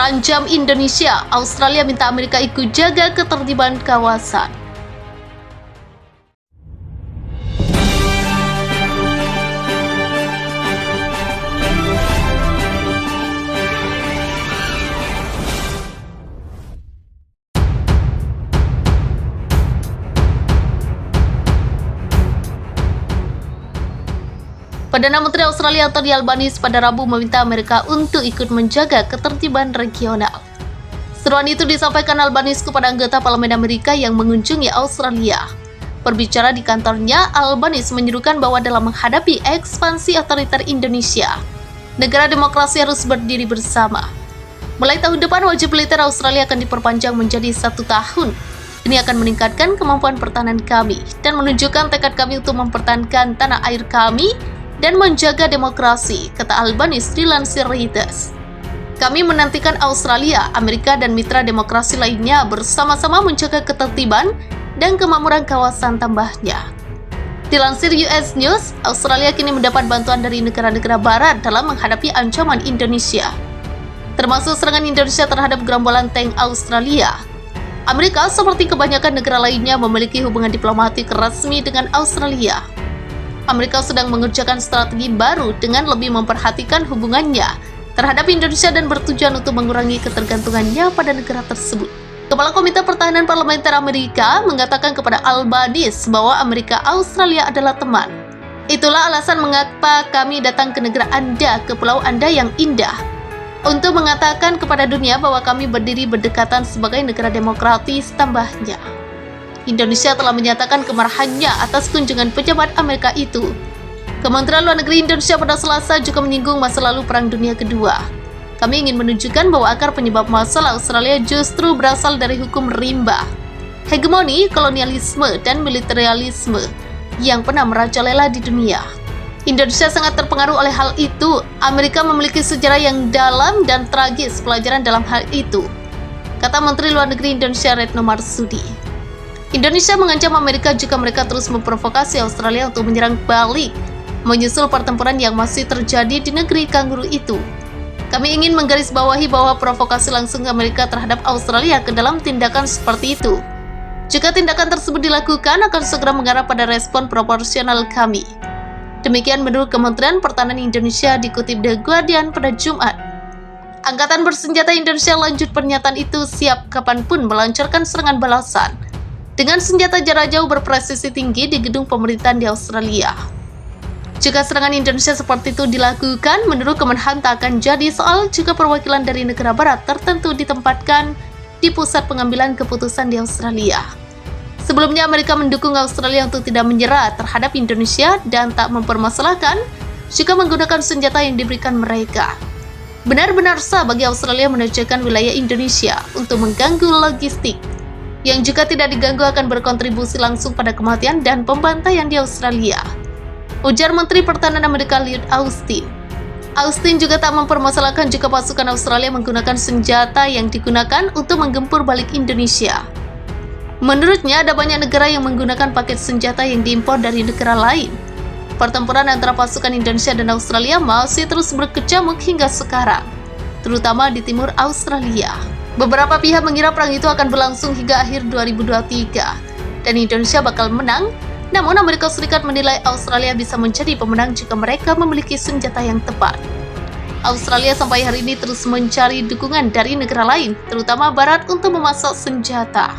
terancam Indonesia, Australia minta Amerika ikut jaga ketertiban kawasan. Perdana Menteri Australia Anthony Albanese pada Rabu meminta Amerika untuk ikut menjaga ketertiban regional. Seruan itu disampaikan Albanese kepada anggota Parlemen Amerika yang mengunjungi Australia. Berbicara di kantornya, Albanese menyerukan bahwa dalam menghadapi ekspansi otoriter Indonesia, negara demokrasi harus berdiri bersama. Mulai tahun depan, wajib militer Australia akan diperpanjang menjadi 1 tahun. Ini akan meningkatkan kemampuan pertahanan kami dan menunjukkan tekad kami untuk mempertahankan tanah air kami dan menjaga demokrasi, kata Albanese dilansir Reuters. Kami menantikan Australia, Amerika, dan mitra demokrasi lainnya bersama-sama menjaga ketertiban dan kemakmuran kawasan, tambahnya. Dilansir US News, Australia kini mendapat bantuan dari negara-negara barat dalam menghadapi ancaman Indonesia, termasuk serangan Indonesia terhadap gerombolan tank Australia. Amerika, seperti kebanyakan negara lainnya, memiliki hubungan diplomatik resmi dengan Australia. Amerika sedang mengerjakan strategi baru dengan lebih memperhatikan hubungannya terhadap Indonesia dan bertujuan untuk mengurangi ketergantungannya pada negara tersebut. Kepala Komite Pertahanan Parlementer Amerika mengatakan kepada Albanese bahwa Amerika Australia adalah teman. Itulah alasan mengapa kami datang ke negara Anda, ke pulau Anda yang indah, untuk mengatakan kepada dunia bahwa kami berdiri berdekatan sebagai negara demokratis, tambahnya. Indonesia telah menyatakan kemarahannya atas kunjungan pejabat Amerika itu. Kementerian Luar Negeri Indonesia pada Selasa juga menyinggung masa lalu Perang Dunia Kedua. Kami ingin menunjukkan bahwa akar penyebab masalah Australia justru berasal dari hukum rimba, hegemoni, kolonialisme, dan militerisme yang pernah merajalela di dunia. Indonesia sangat terpengaruh oleh hal itu. Amerika memiliki sejarah yang dalam dan tragis pelajaran dalam hal itu, kata Menteri Luar Negeri Indonesia Retno Marsudi. Indonesia mengancam Amerika jika mereka terus memprovokasi Australia untuk menyerang balik, menyusul pertempuran yang masih terjadi di negeri kanguru itu. Kami ingin menggarisbawahi bahwa provokasi langsung Amerika terhadap Australia ke dalam tindakan seperti itu, jika tindakan tersebut dilakukan, akan segera mengarah pada respon proporsional kami. Demikian menurut Kementerian Pertahanan Indonesia dikutip The Guardian pada Jumat. Angkatan bersenjata Indonesia lanjut pernyataan itu siap kapanpun melancarkan serangan balasan dengan senjata jarak jauh berpresisi tinggi di gedung pemerintahan di Australia. Jika serangan Indonesia seperti itu dilakukan, menurut Kemenhan tak akan jadi soal jika perwakilan dari negara barat tertentu ditempatkan di pusat pengambilan keputusan di Australia. Sebelumnya, Amerika mendukung Australia untuk tidak menyerah terhadap Indonesia dan tak mempermasalahkan jika menggunakan senjata yang diberikan mereka. Benar-benar sah bagi Australia mengerjakan wilayah Indonesia untuk mengganggu logistik, yang jika tidak diganggu akan berkontribusi langsung pada kematian dan pembantaian di Australia, ujar Menteri Pertahanan Amerika Lloyd Austin. Austin juga tak mempermasalahkan jika pasukan Australia menggunakan senjata yang digunakan untuk menggempur balik Indonesia. Menurutnya, ada banyak negara yang menggunakan paket senjata yang diimpor dari negara lain. Pertempuran antara pasukan Indonesia dan Australia masih terus berkecamuk hingga sekarang, terutama di timur Australia. Beberapa pihak mengira perang itu akan berlangsung hingga akhir 2023 dan Indonesia bakal menang, namun Amerika Serikat menilai Australia bisa menjadi pemenang jika mereka memiliki senjata yang tepat. Australia sampai hari ini terus mencari dukungan dari negara lain, terutama Barat, untuk memasok senjata.